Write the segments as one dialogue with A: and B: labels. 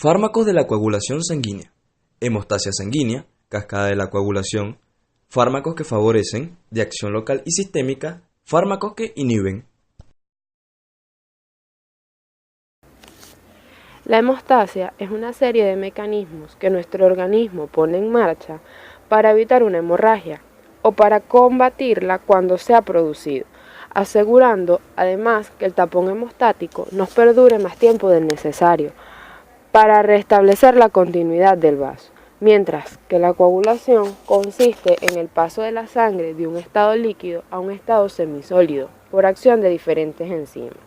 A: Fármacos de la coagulación sanguínea, hemostasia sanguínea, cascada de la coagulación, fármacos que favorecen, de acción local y sistémica, fármacos que inhiben.
B: La hemostasia es una serie de mecanismos que nuestro organismo pone en marcha para evitar una hemorragia o para combatirla cuando se ha producido, asegurando además que el tapón hemostático nos perdure más tiempo del necesario para restablecer la continuidad del vaso, mientras que la coagulación consiste en el paso de la sangre de un estado líquido a un estado semisólido por acción de diferentes enzimas.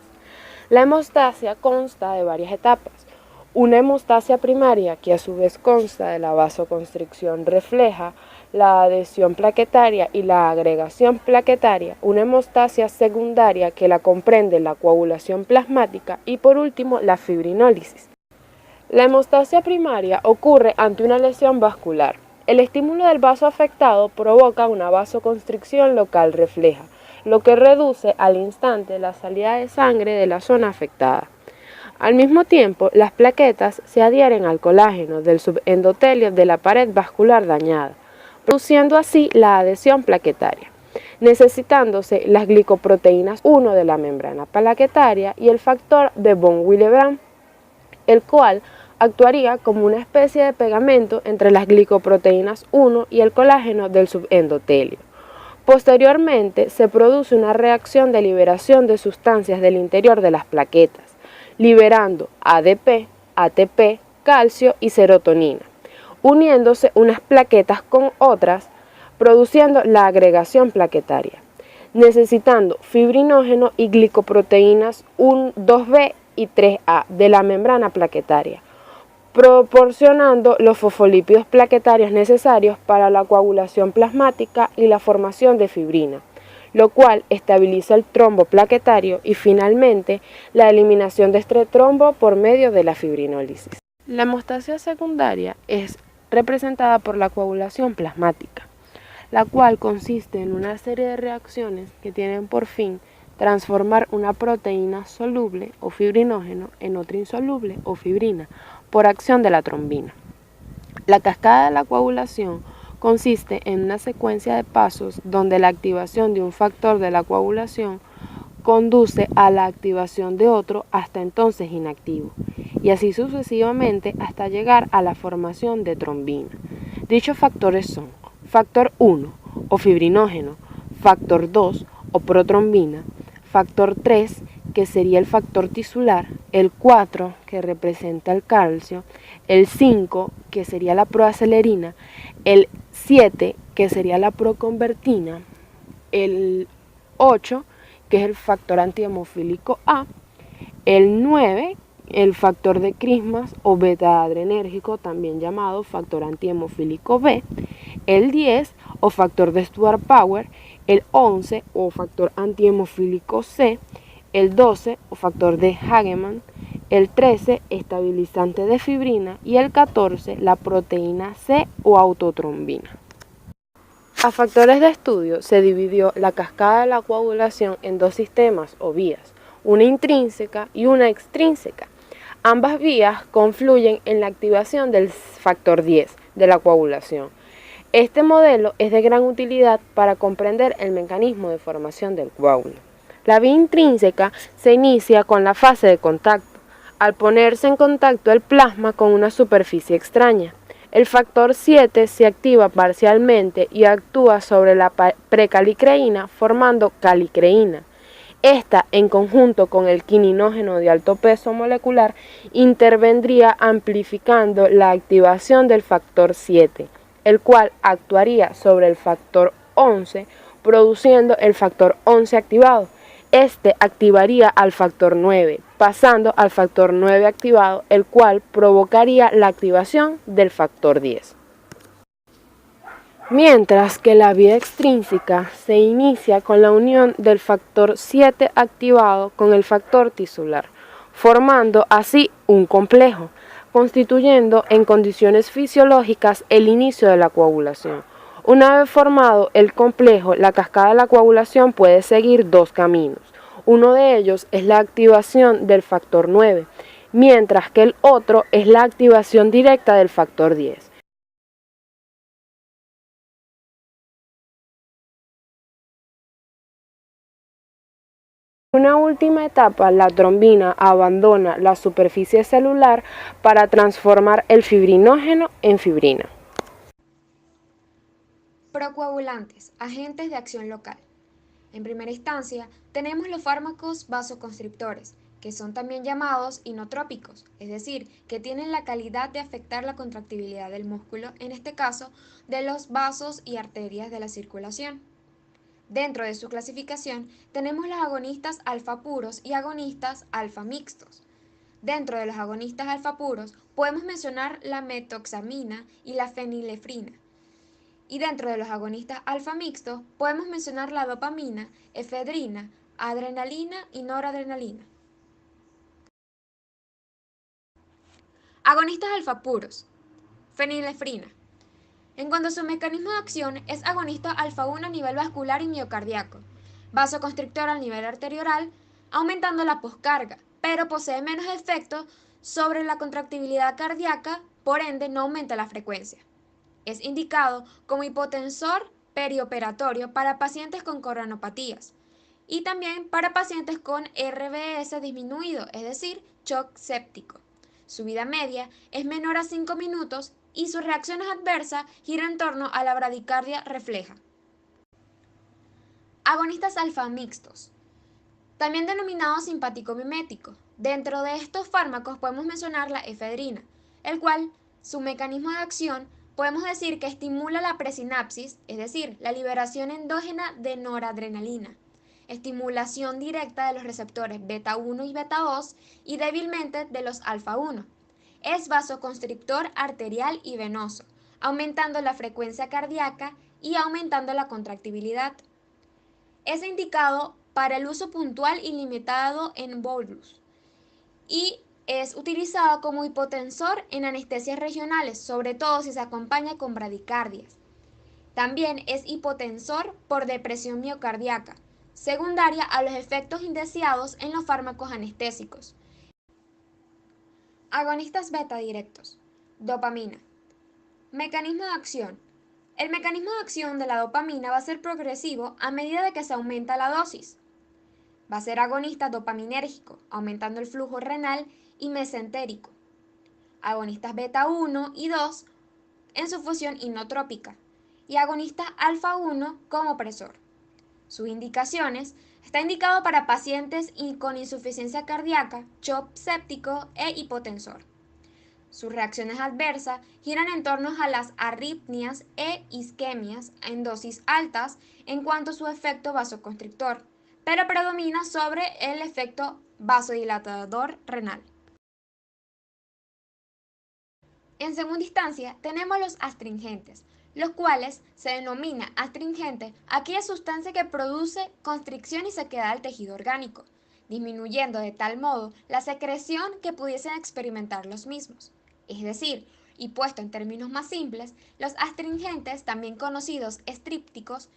B: La hemostasia consta de varias etapas. Una hemostasia primaria, que a su vez consta de la vasoconstricción, refleja la adhesión plaquetaria y la agregación plaquetaria. Una hemostasia secundaria, que la comprende la coagulación plasmática y por último la fibrinólisis. La hemostasia primaria ocurre ante una lesión vascular. El estímulo del vaso afectado provoca una vasoconstricción local refleja, lo que reduce al instante la salida de sangre de la zona afectada. Al mismo tiempo, las plaquetas se adhieren al colágeno del subendotelio de la pared vascular dañada, produciendo así la adhesión plaquetaria, necesitándose las glicoproteínas 1 de la membrana plaquetaria y el factor de von Willebrand, el cual actuaría como una especie de pegamento entre las glicoproteínas 1 y el colágeno del subendotelio. Posteriormente, se produce una reacción de liberación de sustancias del interior de las plaquetas, liberando ADP, ATP, calcio y serotonina, uniéndose unas plaquetas con otras, produciendo la agregación plaquetaria, necesitando fibrinógeno y glicoproteínas 2B y 3A de la membrana plaquetaria, proporcionando los fosfolípidos plaquetarios necesarios para la coagulación plasmática y la formación de fibrina, lo cual estabiliza el trombo plaquetario y finalmente la eliminación de este trombo por medio de la fibrinólisis. La hemostasia secundaria es representada por la coagulación plasmática, la cual consiste en una serie de reacciones que tienen por fin transformar una proteína soluble o fibrinógeno en otra insoluble o fibrina por acción de la trombina. La cascada de la coagulación consiste en una secuencia de pasos donde la activación de un factor de la coagulación conduce a la activación de otro hasta entonces inactivo, y así sucesivamente hasta llegar a la formación de trombina. Dichos factores son factor 1 o fibrinógeno, factor 2 o protrombina, factor 3 que sería el factor tisular, el 4 que representa el calcio, el 5 que sería la proacelerina, el 7 que sería la proconvertina, el 8 que es el factor antihemofílico A, el 9 el factor de Christmas o beta-adrenérgico, también llamado factor antihemofílico B, el 10 o factor de Stuart-Power, el 11 o factor antihemofílico C, el 12 o factor de Hagemann, el 13 estabilizante de fibrina y el 14 la proteína C o autotrombina. A factores de estudio se dividió la cascada de la coagulación en dos sistemas o vías, una intrínseca y una extrínseca. Ambas vías confluyen en la activación del factor 10 de la coagulación. Este modelo es de gran utilidad para comprender el mecanismo de formación del coágulo. La vía intrínseca se inicia con la fase de contacto, al ponerse en contacto el plasma con una superficie extraña. El factor 7 se activa parcialmente y actúa sobre la precalicreína formando calicreína. Esta, en conjunto con el quininógeno de alto peso molecular, intervendría amplificando la activación del factor 7, el cual actuaría sobre el factor 11, produciendo el factor 11 activado. Este activaría al factor 9, pasando al factor 9 activado, el cual provocaría la activación del factor 10. Mientras que la vía extrínseca se inicia con la unión del factor 7 activado con el factor tisular, formando así un complejo, constituyendo en condiciones fisiológicas el inicio de la coagulación. Una vez formado el complejo, la cascada de la coagulación puede seguir dos caminos. Uno de ellos es la activación del factor 9, mientras que el otro es la activación directa del factor 10. En una última etapa, la trombina abandona la superficie celular para transformar el fibrinógeno en fibrina.
C: Procoagulantes, agentes de acción local. En primera instancia, tenemos los fármacos vasoconstrictores, que son también llamados inotrópicos, es decir, que tienen la calidad de afectar la contractibilidad del músculo, en este caso, de los vasos y arterias de la circulación. Dentro de su clasificación, tenemos los agonistas alfa puros y agonistas alfa mixtos. Dentro de los agonistas alfa puros, podemos mencionar la metoxamina y la fenilefrina. Y dentro de los agonistas alfa mixtos, podemos mencionar la dopamina, efedrina, adrenalina y noradrenalina. Agonistas alfa puros. Fenilefrina. En cuanto a su mecanismo de acción, es agonista alfa 1 a nivel vascular y miocardíaco, vasoconstrictor a nivel arterial, aumentando la poscarga, pero posee menos efecto sobre la contractibilidad cardíaca, por ende no aumenta la frecuencia. Es indicado como hipotensor perioperatorio para pacientes con coronopatías y también para pacientes con RBS disminuido, es decir, shock séptico. Su vida media es menor a 5 minutos y sus reacciones adversas giran en torno a la bradicardia refleja. Agonistas alfa mixtos, también denominado simpático mimético. Dentro de estos fármacos podemos mencionar la efedrina, el cual, su mecanismo de acción, podemos decir que estimula la presinapsis, es decir, la liberación endógena de noradrenalina, estimulación directa de los receptores beta 1 y beta 2 y débilmente de los alfa 1. Es vasoconstrictor arterial y venoso, aumentando la frecuencia cardíaca y aumentando la contractibilidad. Es indicado para el uso puntual y limitado en bolus y es utilizado como hipotensor en anestesias regionales, sobre todo si se acompaña con bradicardias. También es hipotensor por depresión miocardíaca, secundaria a los efectos indeseados en los fármacos anestésicos. Agonistas beta directos. Dopamina. Mecanismo de acción. El mecanismo de acción de la dopamina va a ser progresivo a medida de que se aumenta la dosis. Va a ser agonista dopaminérgico, aumentando el flujo renal y mesentérico. Agonistas beta 1 y 2 en su función inotrópica y agonistas alfa 1 como opresor. Sus indicaciones: está indicado para pacientes con insuficiencia cardíaca, shock séptico e hipotensor. Sus reacciones adversas giran en torno a las arritmias e isquemias en dosis altas en cuanto a su efecto vasoconstrictor, pero predomina sobre el efecto vasodilatador renal. En segunda instancia, tenemos los astringentes, los cuales se denomina astringente a aquella sustancia que produce constricción y sequedad del tejido orgánico, disminuyendo de tal modo la secreción que pudiesen experimentar los mismos. Es decir, y puesto en términos más simples, los astringentes, también conocidos estrípticos,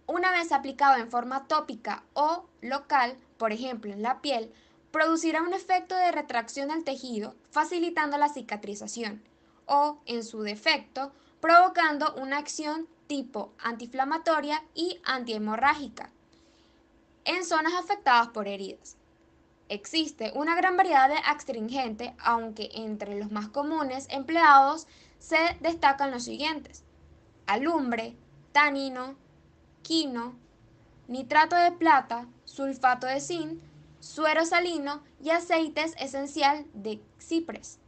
C: una vez aplicado en forma tópica o local, por ejemplo en la piel, producirá un efecto de retracción del tejido, facilitando la cicatrización, o, en su defecto, provocando una acción tipo antiinflamatoria y antihemorrágica en zonas afectadas por heridas. Existe una gran variedad de astringentes, aunque entre los más comunes empleados se destacan los siguientes: alumbre, tanino, quino, nitrato de plata, sulfato de zinc, suero salino y aceites esencial de cipres.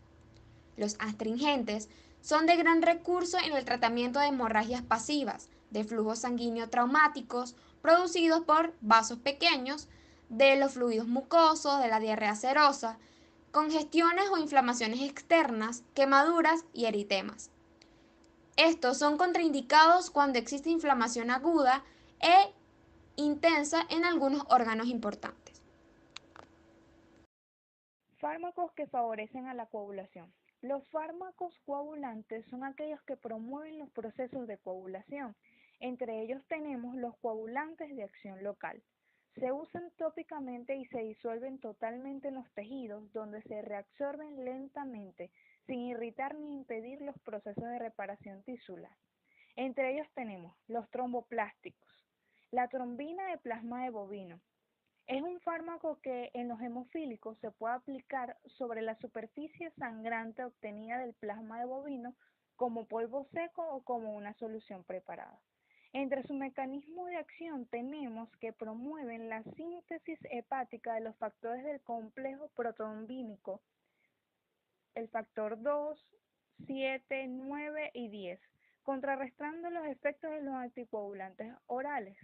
C: Los astringentes son de gran recurso en el tratamiento de hemorragias pasivas, de flujos sanguíneos traumáticos producidos por vasos pequeños, de los fluidos mucosos, de la diarrea serosa, congestiones o inflamaciones externas, quemaduras y eritemas. Estos son contraindicados cuando existe inflamación aguda e intensa en algunos órganos importantes.
D: Fármacos que favorecen a la coagulación. Los fármacos coagulantes son aquellos que promueven los procesos de coagulación. Entre ellos tenemos los coagulantes de acción local. Se usan tópicamente y se disuelven totalmente en los tejidos, donde se reabsorben lentamente, sin irritar ni impedir los procesos de reparación tisular. Entre ellos tenemos los tromboplásticos, la trombina de plasma de bovino. Es un fármaco que en los hemofílicos se puede aplicar sobre la superficie sangrante obtenida del plasma de bovino como polvo seco o como una solución preparada. Entre su mecanismo de acción tenemos que promueven la síntesis hepática de los factores del complejo protrombínico, el factor 2, 7, 9 y 10, contrarrestando los efectos de los anticoagulantes orales.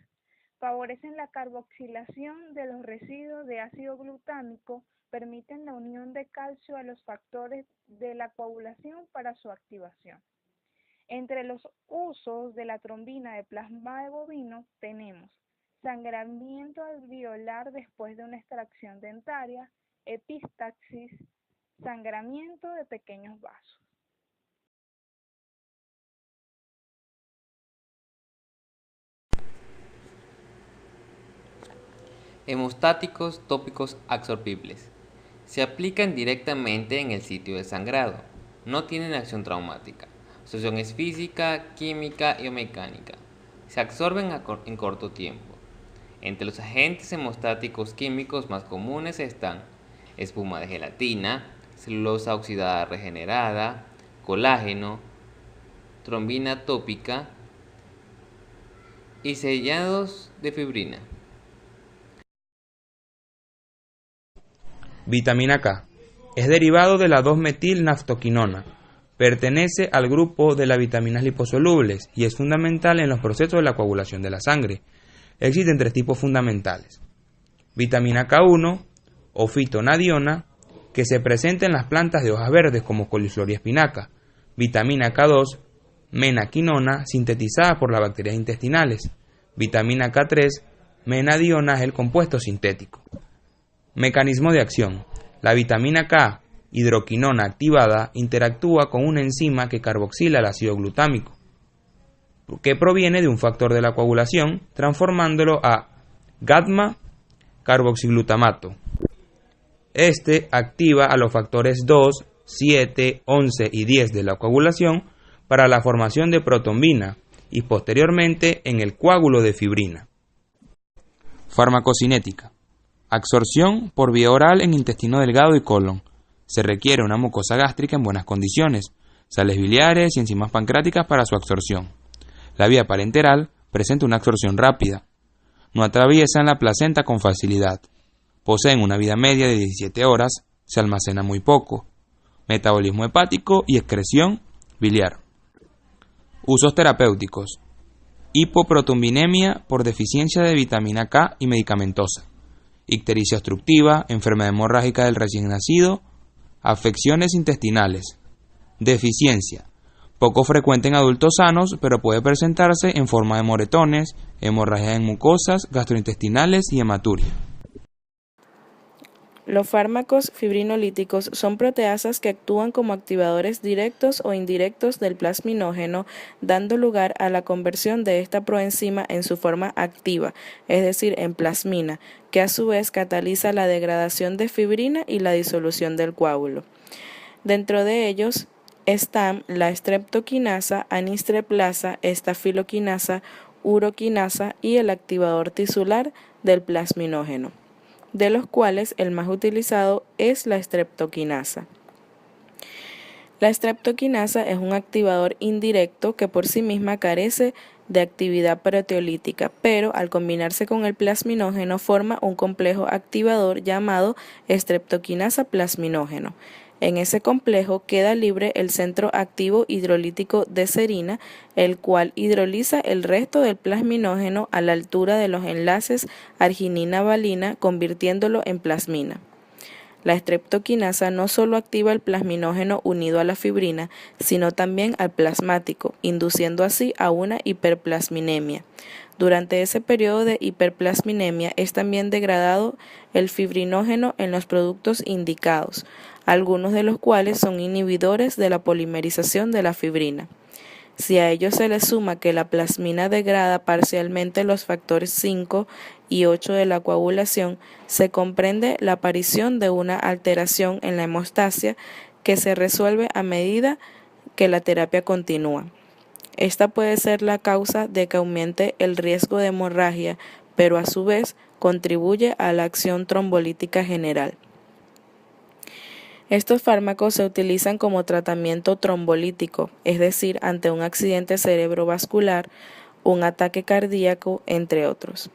D: Favorecen la carboxilación de los residuos de ácido glutámico, permiten la unión de calcio a los factores de la coagulación para su activación. Entre los usos de la trombina de plasma de bovino tenemos sangramiento alveolar después de una extracción dentaria, epistaxis, sangramiento de pequeños vasos.
E: Hemostáticos tópicos absorbibles. Se aplican directamente en el sitio de sangrado. No tienen acción traumática. Su acción es física, química y o mecánica. Se absorben en corto tiempo. Entre los agentes hemostáticos químicos más comunes están espuma de gelatina, celulosa oxidada regenerada, colágeno, trombina tópica y sellados de fibrina.
F: Vitamina K. Es derivado de la 2-metilnaftoquinona. Pertenece al grupo de las vitaminas liposolubles y es fundamental en los procesos de la coagulación de la sangre. Existen 3 tipos fundamentales. Vitamina K1 o fitonadiona, que se presenta en las plantas de hojas verdes como coliflor y espinaca. Vitamina K2, menaquinona, sintetizada por las bacterias intestinales. Vitamina K3, menadiona, es el compuesto sintético. Mecanismo de acción. La vitamina K, hidroquinona activada, interactúa con una enzima que carboxila el ácido glutámico, que proviene de un factor de la coagulación, transformándolo a gamma-carboxiglutamato. Este activa a los factores 2, 7, 11 y 10 de la coagulación para la formación de protombina y posteriormente en el coágulo de fibrina. Farmacocinética. Absorción por vía oral en intestino delgado y colon. Se requiere una mucosa gástrica en buenas condiciones, sales biliares y enzimas pancreáticas para su absorción. La vía parenteral presenta una absorción rápida. No atraviesan la placenta con facilidad. Poseen una vida media de 17 horas, se almacena muy poco. Metabolismo hepático y excreción biliar. Usos terapéuticos. Hipoprotombinemia por deficiencia de vitamina K y medicamentosa. Ictericia obstructiva, enfermedad hemorrágica del recién nacido, afecciones intestinales. Deficiencia. Poco frecuente en adultos sanos, pero puede presentarse en forma de moretones, hemorragias en mucosas, gastrointestinales y hematuria.
B: Los fármacos fibrinolíticos son proteasas que actúan como activadores directos o indirectos del plasminógeno, dando lugar a la conversión de esta proenzima en su forma activa, es decir, en plasmina, que a su vez cataliza la degradación de fibrina y la disolución del coágulo. Dentro de ellos están la streptoquinasa, anistreptasa, estafiloquinasa, uroquinasa y el activador tisular del plasminógeno, de los cuales el más utilizado es la streptoquinasa. La streptoquinasa es un activador indirecto que por sí misma carece de actividad proteolítica, pero al combinarse con el plasminógeno forma un complejo activador llamado streptoquinasa plasminógeno. En ese complejo queda libre el centro activo hidrolítico de serina, el cual hidroliza el resto del plasminógeno a la altura de los enlaces arginina-valina, convirtiéndolo en plasmina. La streptoquinasa no solo activa el plasminógeno unido a la fibrina, sino también al plasmático, induciendo así a una hiperplasminemia. Durante ese periodo de hiperplasminemia es también degradado el fibrinógeno en los productos indicados, algunos de los cuales son inhibidores de la polimerización de la fibrina. Si a ello se le suma que la plasmina degrada parcialmente los factores 5 y 8 de la coagulación, se comprende la aparición de una alteración en la hemostasia que se resuelve a medida que la terapia continúa. Esta puede ser la causa de que aumente el riesgo de hemorragia, pero a su vez contribuye a la acción trombolítica general. Estos fármacos se utilizan como tratamiento trombolítico, es decir, ante un accidente cerebrovascular, un ataque cardíaco, entre otros.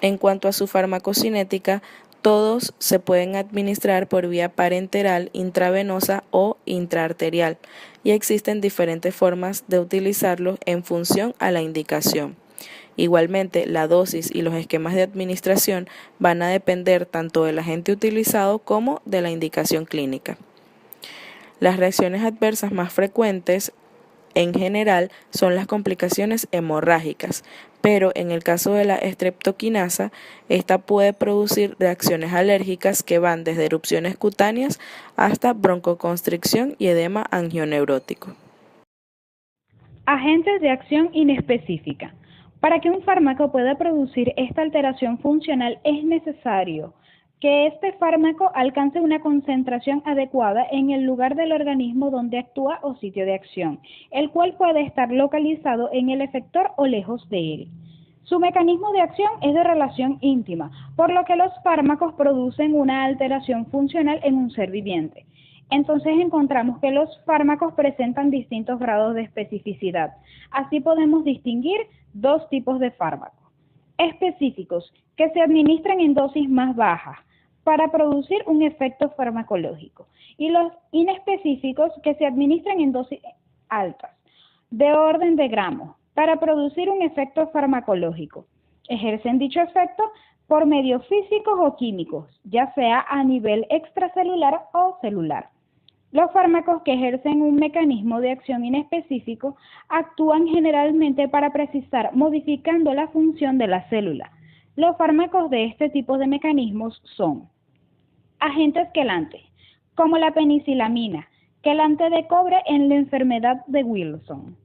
B: En cuanto a su farmacocinética, todos se pueden administrar por vía parenteral, intravenosa o intraarterial, y existen diferentes formas de utilizarlos en función a la indicación. Igualmente, la dosis y los esquemas de administración van a depender tanto del agente utilizado como de la indicación clínica. Las reacciones adversas más frecuentes en general son las complicaciones hemorrágicas, pero en el caso de la estreptoquinasa, esta puede producir reacciones alérgicas que van desde erupciones cutáneas hasta broncoconstricción y edema angioneurótico.
D: Agentes de acción inespecífica. Para que un fármaco pueda producir esta alteración funcional es necesario que este fármaco alcance una concentración adecuada en el lugar del organismo donde actúa o sitio de acción, el cual puede estar localizado en el efector o lejos de él. Su mecanismo de acción es de relación íntima, por lo que los fármacos producen una alteración funcional en un ser viviente. Entonces encontramos que los fármacos presentan distintos grados de especificidad. Así podemos distinguir dos tipos de fármacos. Específicos, que se administran en dosis más bajas para producir un efecto farmacológico, y los inespecíficos, que se administran en dosis altas, de orden de gramos, para producir un efecto farmacológico. Ejercen dicho efecto por medios físicos o químicos, ya sea a nivel extracelular o celular. Los fármacos que ejercen un mecanismo de acción inespecífico actúan generalmente para precisar, modificando la función de la célula. Los fármacos de este tipo de mecanismos son agentes quelantes, como la penicilamina, quelante de cobre en la enfermedad de Wilson,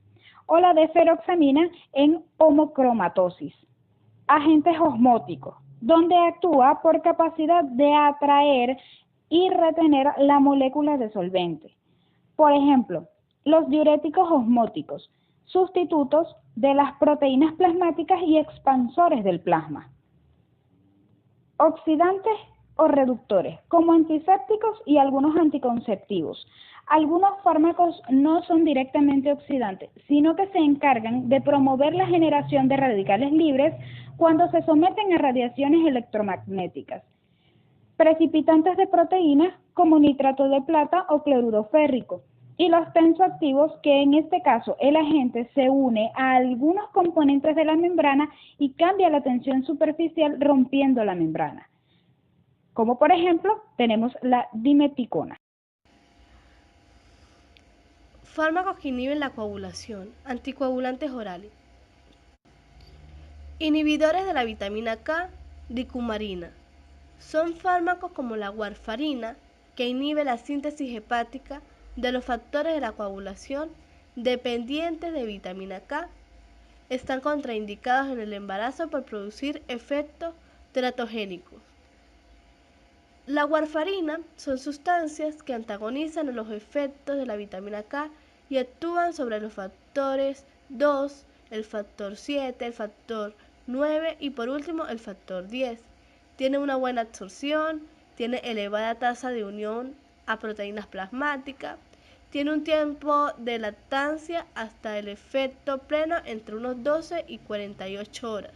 D: o la deferoxamina en homocromatosis. Agentes osmóticos, donde actúa por capacidad de atraer y retener la molécula de solvente. Por ejemplo, los diuréticos osmóticos, sustitutos de las proteínas plasmáticas y expansores del plasma. Oxidantes o reductores, como antisépticos y algunos anticonceptivos. Algunos fármacos no son directamente oxidantes, sino que se encargan de promover la generación de radicales libres cuando se someten a radiaciones electromagnéticas. Precipitantes de proteínas como nitrato de plata o cloruro férrico, y los tensoactivos, que en este caso el agente se une a algunos componentes de la membrana y cambia la tensión superficial rompiendo la membrana. Como por ejemplo tenemos la dimeticona.
G: Fármacos que inhiben la coagulación, anticoagulantes orales. Inhibidores de la vitamina K, dicumarina. Son fármacos como la warfarina, que inhibe la síntesis hepática de los factores de la coagulación dependientes de vitamina K. Están contraindicados en el embarazo por producir efectos teratogénicos. La warfarina son sustancias que antagonizan los efectos de la vitamina K y actúan sobre los factores 2, el factor 7, el factor 9 y por último el factor 10. Tiene una buena absorción, tiene elevada tasa de unión a proteínas plasmáticas, tiene un tiempo de lactancia hasta el efecto pleno entre unos 12 y 48 horas.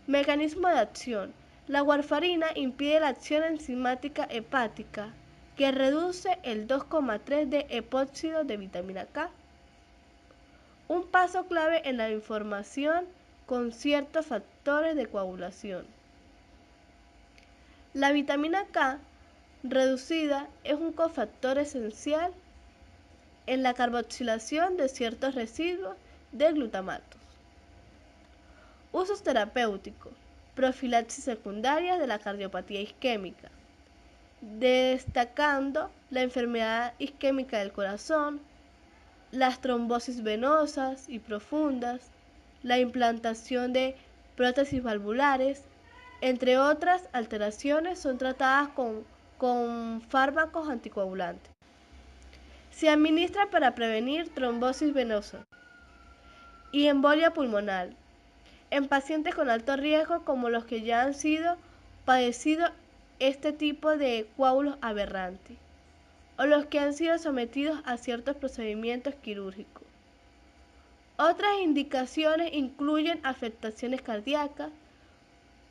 G: Mecanismo de acción. La warfarina impide la acción enzimática hepática, que reduce el 2,3 de epóxido de vitamina K. Un paso clave en la información con ciertos factores de coagulación. La vitamina K reducida es un cofactor esencial en la carboxilación de ciertos residuos de glutamatos. Usos terapéuticos. Profilaxis secundaria de la cardiopatía isquémica, destacando la enfermedad isquémica del corazón, las trombosis venosas y profundas, la implantación de prótesis valvulares, entre otras alteraciones, son tratadas con fármacos anticoagulantes. Se administra para prevenir trombosis venosa y embolia pulmonar en pacientes con alto riesgo como los que ya han padecido este tipo de coágulos aberrantes o los que han sido sometidos a ciertos procedimientos quirúrgicos. Otras indicaciones incluyen afectaciones cardíacas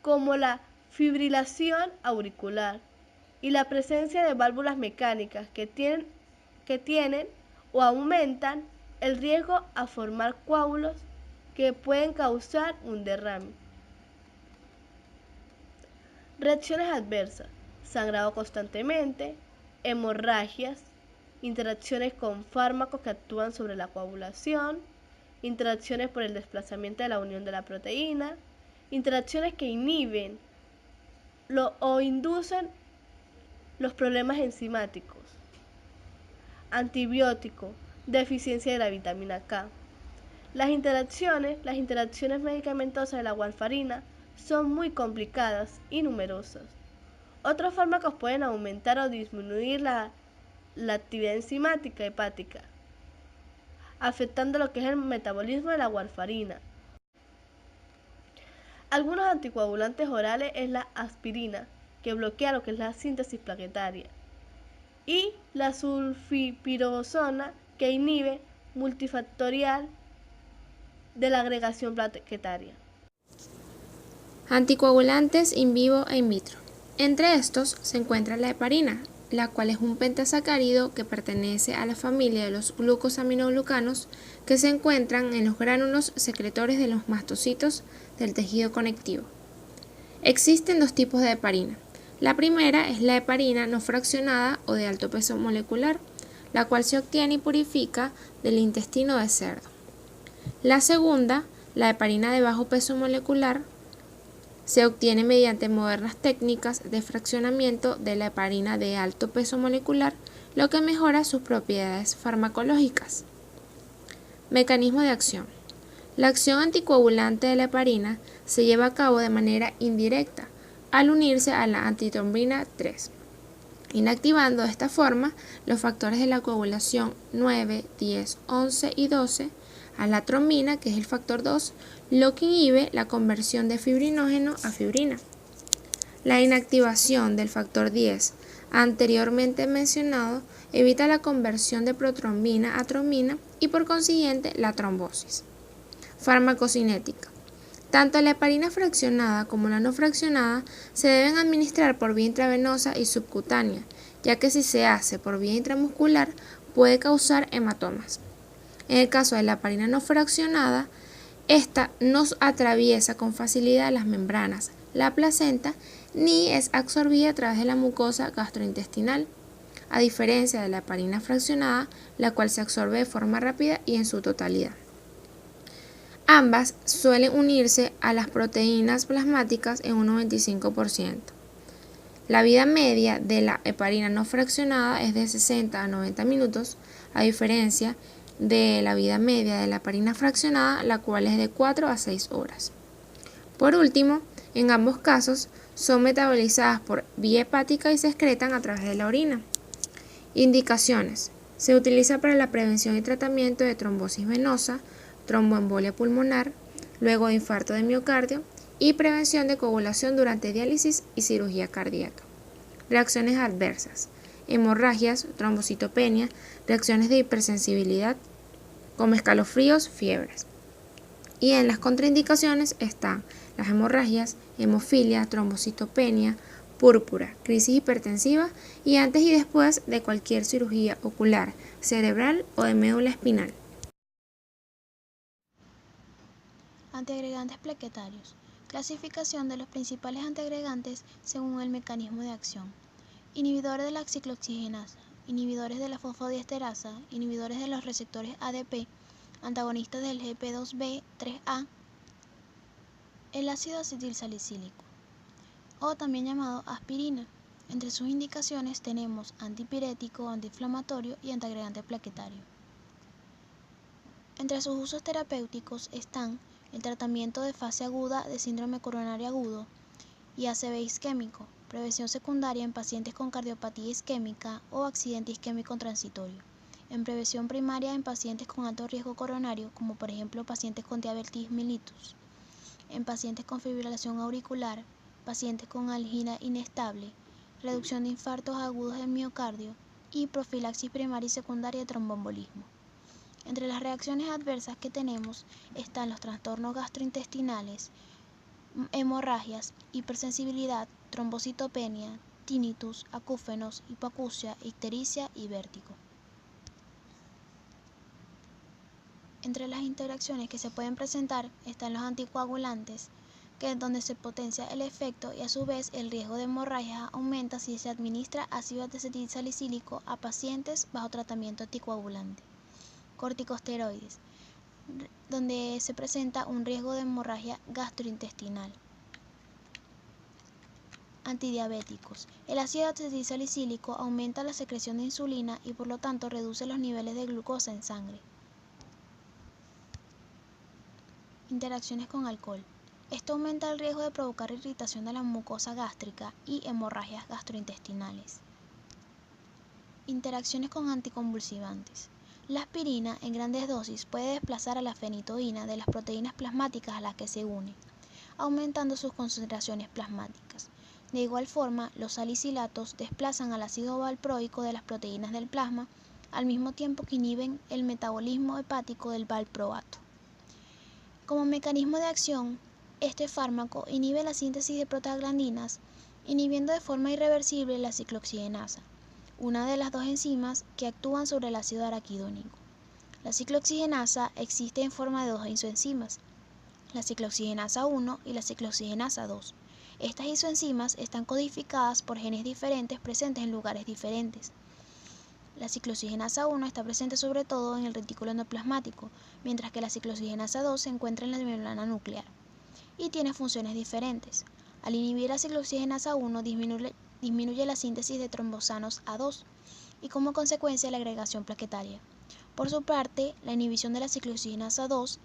G: como la fibrilación auricular y la presencia de válvulas mecánicas que tienen o aumentan el riesgo a formar coágulos que pueden causar un derrame. Reacciones adversas: sangrado constantemente, hemorragias, interacciones con fármacos que actúan sobre la coagulación, interacciones por el desplazamiento de la unión de la proteína, interacciones que inhiben o inducen los problemas enzimáticos, antibiótico, deficiencia de la vitamina K. Las interacciones medicamentosas de la warfarina son muy complicadas y numerosas. Otros fármacos pueden aumentar o disminuir la actividad enzimática hepática, afectando lo que es el metabolismo de la warfarina. Algunos anticoagulantes orales es la aspirina, que bloquea lo que es la síntesis plaquetaria, y la sulfipirosona, que inhibe multifactorial de la agregación plaquetaria.
H: Anticoagulantes in vivo e in vitro. Entre estos se encuentra la heparina, la cual es un pentasacárido que pertenece a la familia de los glucosaminoglucanos que se encuentran en los gránulos secretores de los mastocitos del tejido conectivo. Existen dos tipos de heparina. La primera es la heparina no fraccionada o de alto peso molecular, la cual se obtiene y purifica del intestino de cerdo. La segunda, la heparina de bajo peso molecular, se obtiene mediante modernas técnicas de fraccionamiento de la heparina de alto peso molecular, lo que mejora sus propiedades farmacológicas. Mecanismo de acción. La acción anticoagulante de la heparina se lleva a cabo de manera indirecta al unirse a la antitrombina 3, inactivando de esta forma los factores de la coagulación 9, 10, 11 y 12 a la trombina, que es el factor 2, lo que inhibe la conversión de fibrinógeno a fibrina. La inactivación del factor 10 anteriormente mencionado evita la conversión de protrombina a trombina y por consiguiente la trombosis. Farmacocinética. Tanto la heparina fraccionada como la no fraccionada se deben administrar por vía intravenosa y subcutánea, ya que si se hace por vía intramuscular puede causar hematomas. En el caso de la heparina no fraccionada, esta no atraviesa con facilidad las membranas, la placenta, ni es absorbida a través de la mucosa gastrointestinal, a diferencia de la heparina fraccionada, la cual se absorbe de forma rápida y en su totalidad. Ambas suelen unirse a las proteínas plasmáticas en un 95%. La vida media de la heparina no fraccionada es de 60 a 90 minutos, a diferencia de la vida media de la heparina fraccionada, la cual es de 4 a 6 horas. Por último, en ambos casos son metabolizadas por vía hepática y se excretan a través de la orina. Indicaciones. Se utiliza para la prevención y tratamiento de trombosis venosa, tromboembolia pulmonar, luego de infarto de miocardio y prevención de coagulación durante diálisis y cirugía cardíaca. Reacciones adversas. Hemorragias, trombocitopenia, reacciones de hipersensibilidad, como escalofríos, fiebres. Y en las contraindicaciones están las hemorragias, hemofilia, trombocitopenia, púrpura, crisis hipertensiva y antes y después de cualquier cirugía ocular, cerebral o de médula espinal.
I: Antiagregantes plaquetarios. Clasificación de los principales antiagregantes según el mecanismo de acción. Inhibidores de la ciclooxigenasa, inhibidores de la fosfodiesterasa, inhibidores de los receptores ADP, antagonistas del GP2B3A, el ácido acetilsalicílico, o también llamado aspirina. Entre sus indicaciones tenemos antipirético, antiinflamatorio y antiagregante plaquetario. Entre sus usos terapéuticos están el tratamiento de fase aguda de síndrome coronario agudo y ACV isquémico, prevención secundaria en pacientes con cardiopatía isquémica o accidente isquémico transitorio, en prevención primaria en pacientes con alto riesgo coronario, como por ejemplo pacientes con diabetes mellitus, en pacientes con fibrilación auricular, pacientes con angina inestable, reducción de infartos agudos del miocardio y profilaxis primaria y secundaria de tromboembolismo. Entre las reacciones adversas que tenemos están los trastornos gastrointestinales, hemorragias, hipersensibilidad, trombocitopenia, tinnitus, acúfenos, hipoacusia, ictericia y vértigo. Entre las interacciones que se pueden presentar están los anticoagulantes, que es donde se potencia el efecto y a su vez el riesgo de hemorragia aumenta si se administra ácido acetilsalicílico a pacientes bajo tratamiento anticoagulante. Corticosteroides, donde se presenta un riesgo de hemorragia gastrointestinal. Antidiabéticos. El ácido acetilsalicílico aumenta la secreción de insulina y por lo tanto reduce los niveles de glucosa en sangre. Interacciones con alcohol. Esto aumenta el riesgo de provocar irritación de la mucosa gástrica y hemorragias gastrointestinales. Interacciones con anticonvulsivantes. La aspirina en grandes dosis puede desplazar a la fenitoína de las proteínas plasmáticas a las que se une, aumentando sus concentraciones plasmáticas. De igual forma, los salicilatos desplazan al ácido valproico de las proteínas del plasma, al mismo tiempo que inhiben el metabolismo hepático del valproato. Como mecanismo de acción, este fármaco inhibe la síntesis de prostaglandinas, inhibiendo de forma irreversible la ciclooxigenasa, una de las dos enzimas que actúan sobre el ácido araquidónico. La ciclooxigenasa existe en forma de dos isoenzimas, la ciclooxigenasa 1 y la ciclooxigenasa 2. Estas isoenzimas están codificadas por genes diferentes presentes en lugares diferentes. La ciclooxigenasa 1 está presente sobre todo en el retículo endoplasmático, mientras que la ciclooxigenasa 2 se encuentra en la membrana nuclear y tiene funciones diferentes. Al inhibir la ciclooxigenasa 1 disminuye la síntesis de trombosanos A2 y como consecuencia la agregación plaquetaria. Por su parte, la inhibición de la ciclooxigenasa 2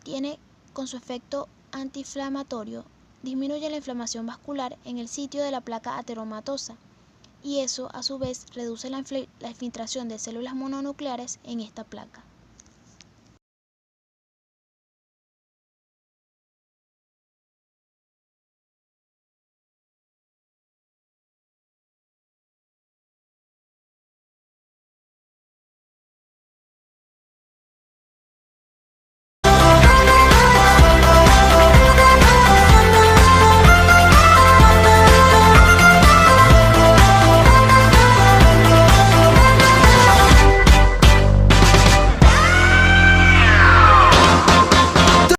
I: tiene con su efecto antiinflamatorio disminuye la inflamación vascular en el sitio de la placa ateromatosa y eso a su vez reduce la infiltración de células mononucleares en esta placa.